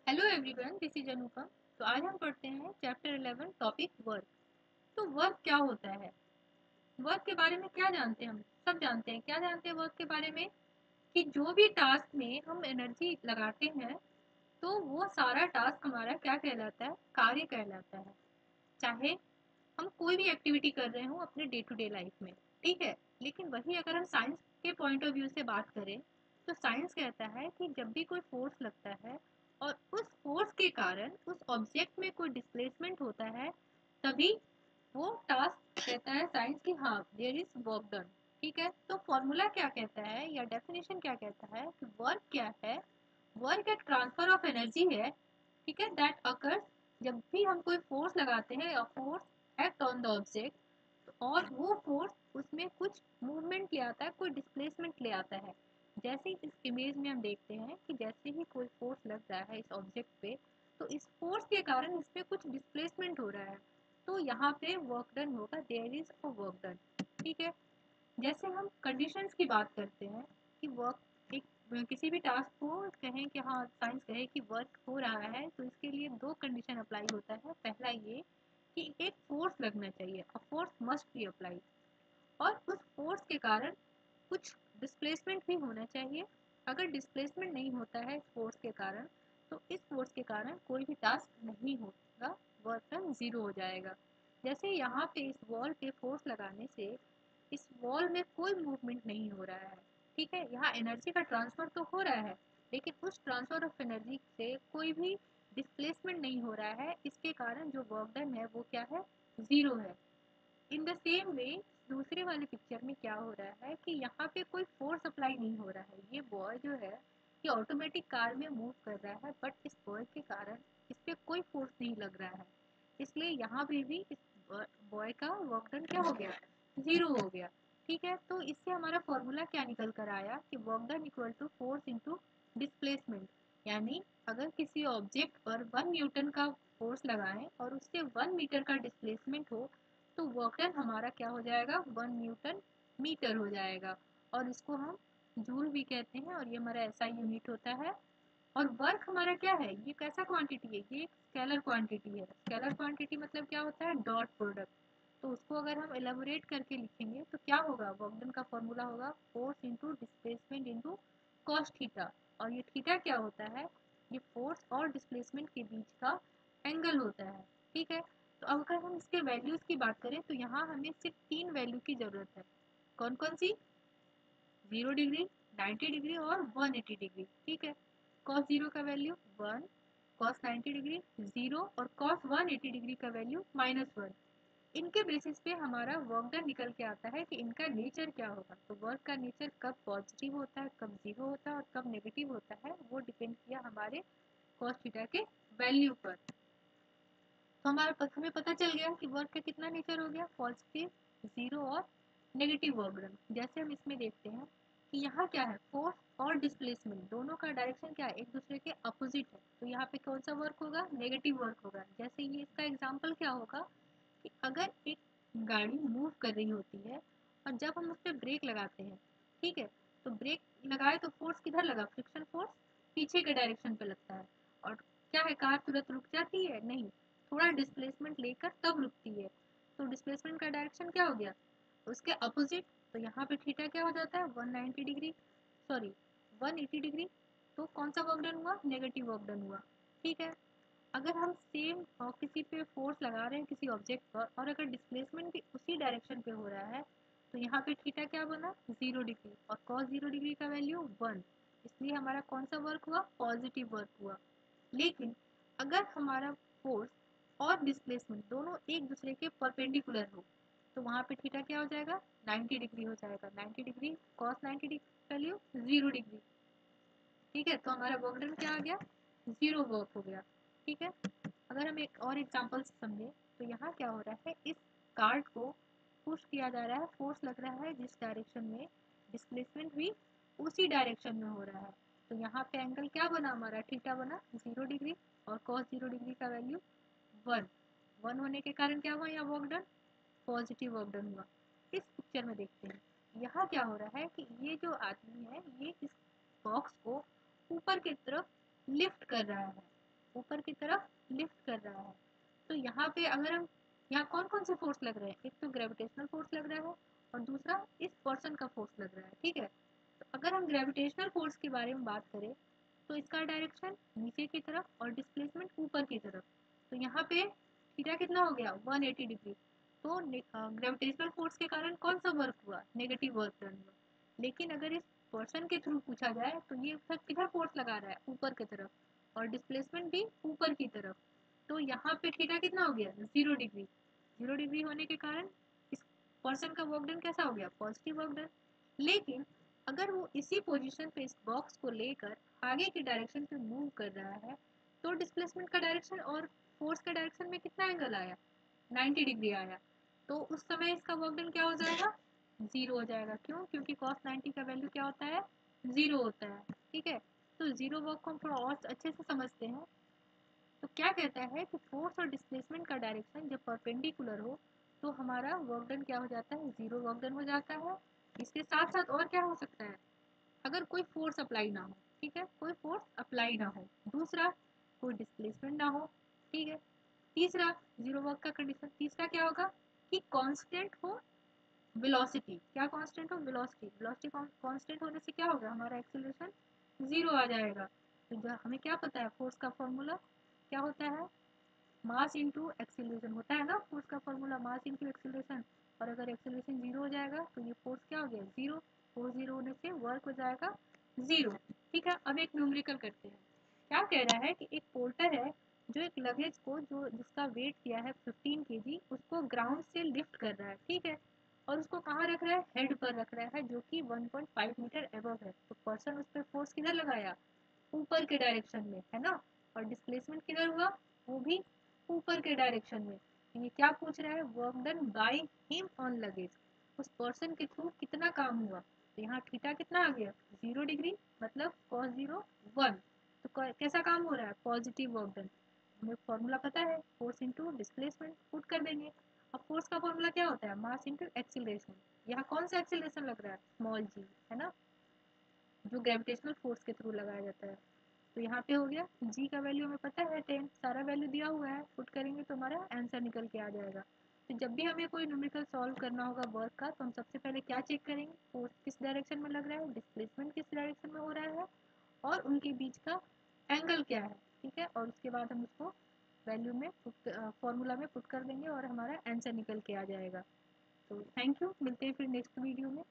Hello everyone, this is अनुपम। तो आज हम पढ़ते हैं चैप्टर 11 टॉपिक वर्क। तो वर्क क्या होता है? वर्क के बारे में क्या जानते हैं? हम सब जानते हैं। क्या जानते हैं वर्क के बारे में? कि जो भी टास्क में हम एनर्जी लगाते हैं तो वो सारा टास्क हमारा क्या कहलाता है? कार्य कहलाता है। चाहे हम कोई भी एक्टिविटी कर रहे हो अपने डे टू डे लाइफ में, ठीक है। लेकिन वही अगर हम साइंस के पॉइंट ऑफ व्यू से बात करें तो साइंस कहता है कि जब भी कोई फोर्स लगता है और उस फोर्स के कारण उस ऑब्जेक्ट में कोई डिस्प्लेसमेंट होता है, तभी वो टास्क कहता है साइंस की हाँ देयर इज वर्क डन। ठीक है, तो फॉर्मूला क्या कहता है या डेफिनेशन क्या कहता है कि वर्क क्या है? वर्क एक ट्रांसफर ऑफ एनर्जी है, ठीक है, दैट अकर्स जब भी हम कोई फोर्स लगाते हैं या force act on the object और वो फोर्स उसमें कुछ मूवमेंट ले आता है, कोई डिस्प्लेसमेंट ले आता है। जैसे इस इमेज में हम देखते हैं कि जैसे ही कोई फोर्स लग रहा है इस ऑब्जेक्ट पे, तो इस फोर्स के कारण इसमें कुछ डिस्प्लेसमेंट हो रहा है। तो यहाँ पे वर्क डन होगा, there is a work done. ठीक है। जैसे हम कंडीशंस की बात करते हैं कि वर्क एक किसी भी टास्क को कहें कि हाँ साइंस कहे कि वर्क हो रहा है, तो इसके लिए दो कंडीशन अप्लाई होता है। पहला ये कि एक फोर्स लगना चाहिए, a force must be apply, और उस फोर्स के कारण कुछ डिस्प्लेसमेंट भी होना चाहिए। अगर डिस्प्लेसमेंट नहीं होता है फोर्स के कारण, तो इस फोर्स के कारण कोई भी टास्क नहीं होगा, वर्क डन जीरो हो जाएगा। जैसे यहाँ पे इस वॉल पे फोर्स लगाने से इस वॉल में कोई मूवमेंट नहीं हो रहा है, ठीक है। यहाँ एनर्जी का ट्रांसफर तो हो रहा है, लेकिन उस ट्रांसफर ऑफ एनर्जी से कोई भी डिस्प्लेसमेंट नहीं हो रहा है। इसके कारण जो वर्क डन है वो क्या है? जीरो है। इन द सेम वे दूसरे वाले पिक्चर में क्या हो रहा है कि यहाँ पे कोई फोर्स अप्लाई नहीं हो रहा है। ये बॉय जो है ये ऑटोमेटिक कार में मूव कर रहा है, बट इस बॉय के कारण इस पे कोई फोर्स नहीं लग रहा है। इसलिए यहाँ पे भी इस बॉय का वर्क डन क्या हो गया? जीरो हो गया। ठीक है, तो इससे हमारा फॉर्मूला क्या निकल कर आया कि work done equal to force into displacement. यानी अगर किसी ऑब्जेक्ट पर 1 न्यूटन का फोर्स लगाएं और उससे 1 मीटर का डिस्प्लेसमेंट हो, तो वर्क डन हमारा क्या हो जाएगा? 1 न्यूटन मीटर हो जाएगा। और इसको हम जूल भी कहते हैं, और ये हमारा ऐसा यूनिट होता है। और वर्क हमारा क्या है? ये कैसा क्वांटिटी है? ये एक स्केलर क्वांटिटी है। स्केलर क्वांटिटी मतलब क्या होता है? Dot product. तो उसको अगर हम एलेबोरेट करके लिखेंगे तो क्या होगा? वर्क डन का फॉर्मूला होगा force into displacement into cos theta. और ये थीटा क्या होता है? ये फोर्स और डिस्प्लेसमेंट के बीच का एंगल होता है। ठीक है, तो अब अगर हम इसके वैल्यूज की बात करें तो यहाँ हमें सिर्फ 3 वैल्यू की जरूरत है। कौन कौन सी? 0 डिग्री, 90 डिग्री और 180 डिग्री। ठीक है, कॉस जीरो का वैल्यू 1, कॉस 90 डिग्री 0 और कॉस 180 डिग्री का वैल्यू -1। इनके बेसिस पे हमारा वर्क डन निकल के आता है कि इनका नेचर क्या होगा। तो वर्क का नेचर कब पॉजिटिव होता है, कब जीरो होता है और कब नेगेटिव होता है, वो डिपेंड किया हमारे कॉस थीटा के वैल्यू पर। तो हमें पता चल गया कि वर्क का कितना नेचर हो गया? पॉजिटिव, जीरो और नेगेटिव वर्क डन। जैसे हम इसमें देखते हैं कि यहाँ क्या है? फोर्स और डिस्प्लेसमेंट दोनों का डायरेक्शन क्या है? एक दूसरे के अपोजिट है। तो यहाँ पे कौन सा वर्क होगा? नेगेटिव वर्क होगा। जैसे ये इसका एग्जाम्पल क्या होगा कि अगर एक गाड़ी मूव कर रही होती है और जब हम उस पर ब्रेक लगाते हैं, ठीक है, तो ब्रेक लगाए तो फोर्स किधर लगा? फ्रिक्शन फोर्स पीछे के डायरेक्शन पे लगता है। और क्या है, कार तुरंत रुक जाती है? नहीं, थोड़ा डिस्प्लेसमेंट लेकर तब रुकती है। तो डिस्प्लेसमेंट का डायरेक्शन क्या हो गया? उसके अपोजिट। तो यहाँ पे थीटा क्या हो जाता है? 190 डिग्री, सॉरी 180 डिग्री। तो कौन सा वर्क डन हुआ? नेगेटिव वर्क डन हुआ। ठीक है, अगर हम सेम किसी पे फोर्स लगा रहे हैं किसी ऑब्जेक्ट पर और अगर डिस्प्लेसमेंट भी उसी डायरेक्शन पे हो रहा है, तो यहाँ पे थीटा क्या बना? 0 डिग्री और कॉस 0 डिग्री का वैल्यू 1। इसलिए हमारा कौन सा वर्क हुआ? पॉजिटिव वर्क हुआ। लेकिन अगर हमारा फोर्स और डिस्प्लेसमेंट दोनों एक दूसरे के परपेंडिकुलर हो, तो वहाँ पे थीटा क्या हो जाएगा? 90 डिग्री हो जाएगा। 90 degree cos 90 degree value 0 degree. ठीक है, तो हमारा वर्क डन क्या आ गया? जीरो वर्क हो गया। ठीक है, अगर हम एक और एग्जांपल से समझें तो यहाँ क्या हो रहा है? इस कार्ड को पुश किया जा रहा है, फोर्स लग रहा है जिस डायरेक्शन में, डिस्प्लेसमेंट भी उसी डायरेक्शन में हो रहा है। तो यहाँ पे एंगल क्या बना हमारा? थीटा बना 0 डिग्री और कॉस 0 डिग्री का वैल्यू 1। 1 होने के कारण क्या हुआ? यहाँ work done positive work done हुआ। इस पिक्चर में देखते हैं यहाँ क्या हो रहा है कि ये जो आदमी है ये इस बॉक्स को ऊपर की तरफ लिफ्ट कर रहा है। ऊपर की तरफ लिफ्ट कर रहा है। तो यहाँ पे अगर हम यहाँ कौन कौन से फोर्स लग रहे हैं, एक तो ग्रेविटेशनल फोर्स लग रहा है और दूसरा इस पर्सन का फोर्स लग रहा है, ठीक है। तो अगर हम ग्रेविटेशनल फोर्स के बारे में बात करें तो इसका डायरेक्शन नीचे की तरफ और डिस्प्लेसमेंट ऊपर की तरफ। तो यहाँ पे थीटा कितना हो गया 180 डिग्री। तो ग्रेविटेशनल फोर्स के कारण कौन सा वर्क हुआ, नेगेटिव वर्क डन हुआ। लेकिन अगर इस पर्सन के थ्रू पूछा जाए तो ये किधर फोर्स लगा रहा है, ऊपर की तरफ और डिस्प्लेसमेंट भी ऊपर की तरफ। तो यहाँ पे थीटा कितना हो गया 0 डिग्री। 0 डिग्री होने के कारण इस पर्सन का वर्क डन कैसा हो गया, पॉजिटिव वर्क डन। लेकिन अगर वो इसी पोजीशन पे इस बॉक्स को लेकर आगे की डायरेक्शन पे मूव कर रहा है तो डिस्प्लेसमेंट का डायरेक्शन और फोर्स का डायरेक्शन में कितना एंगल आया, 90 डिग्री आया। तो उस समय इसका वर्क डन क्या हो जाएगा, जीरो हो जाएगा। क्यों, क्योंकि cos 90 का वैल्यू क्या होता है, जीरो होता है, ठीक है। तो जीरो वर्क को हम थोड़ा और अच्छे से समझते हैं। तो क्या कहता है कि फोर्स और डिस्प्लेसमेंट का डायरेक्शन जब परपेंडिकुलर हो तो हमारा वर्क डन क्या हो जाता है, जीरो वर्क डन हो जाता है। इसके साथ साथ और क्या हो सकता है, अगर कोई फोर्स अप्लाई ना हो, ठीक है, कोई फोर्स अप्लाई ना हो। दूसरा, कोई डिस्प्लेसमेंट ना हो, ठीक है। तीसरा, जीरो वर्क का कंडीशन। तीसरा क्या होगा कि कांस्टेंट हो वेलोसिटी। क्या कांस्टेंट हो, वेलोसिटी। वेलोसिटी कांस्टेंट होने से क्या होगा, हमारा एक्सीलरेशन जीरो आ जाएगा। तो जो हमें क्या पता है, फोर्स का फॉर्मूला क्या होता है, मास इंटू एक्सीलरेशन होता है ना, फोर्स का फॉर्मूला मास इंटू एक्सीलरेशन। और अगर एक्सीलरेशन जीरो हो जाएगा तो ये फोर्स क्या हो गया, जीरो। फोर्स जीरो होने से वर्क हो जाएगा जीरो, ठीक है। अब एक न्यूमेरिकल करते हैं। क्या कह रहा है कि एक पोर्टर है जो एक लगेज को, जो जिसका वेट किया है 15 kg, उसको ग्राउंड से लिफ्ट कर रहा है, ठीक है। और उसको कहाँ रख रहा है, हेड पर रख रहा है, जो कि 1.5 मीटर एबव है। तो पर्सन उस पर फोर्स किधर लगाया, ऊपर के डायरेक्शन में, है ना। और डिस्प्लेसमेंट किधर हुआ, वो भी ऊपर के डायरेक्शन में। ये क्या पूछ रहा है, work done by him on luggage. उस पर्सन के थ्रू कितना काम हुआ। तो यहाँ थीटा कितना आ गया 0 डिग्री, मतलब cos 0 1। तो कैसा काम हो रहा है, पॉजिटिव वर्क डन। हमें फॉर्मूला पता है, फोर्स इंटू डिस्प्लेसमेंट, पुट कर देंगे। अब फोर्स का फॉर्मूला क्या होता है, मास इंटू एक्सीलरेशन। यहाँ कौन सा एक्सीलरेशन लग रहा है, स्मॉल जी, है ना, जो ग्रेविटेशनल फोर्स के थ्रू लगाया जाता है। तो यहाँ पे हो गया, जी का वैल्यू हमें पता है 10, सारा वैल्यू दिया हुआ है, पुट करेंगे तो हमारा आंसर निकल के आ जाएगा। तो जब भी हमें कोई न्यूमेरिकल सॉल्व करना होगा वर्क का, तो हम सबसे पहले क्या चेक करेंगे, फोर्स किस डायरेक्शन में लग रहा है, डिस्प्लेसमेंट किस डायरेक्शन में हो रहा है, और उनके बीच का एंगल क्या है, ठीक है। और उसके बाद हम उसको वैल्यू में फॉर्मूला में पुट कर देंगे और हमारा आंसर निकल के आ जाएगा। तो थैंक यू, मिलते हैं फिर नेक्स्ट वीडियो में।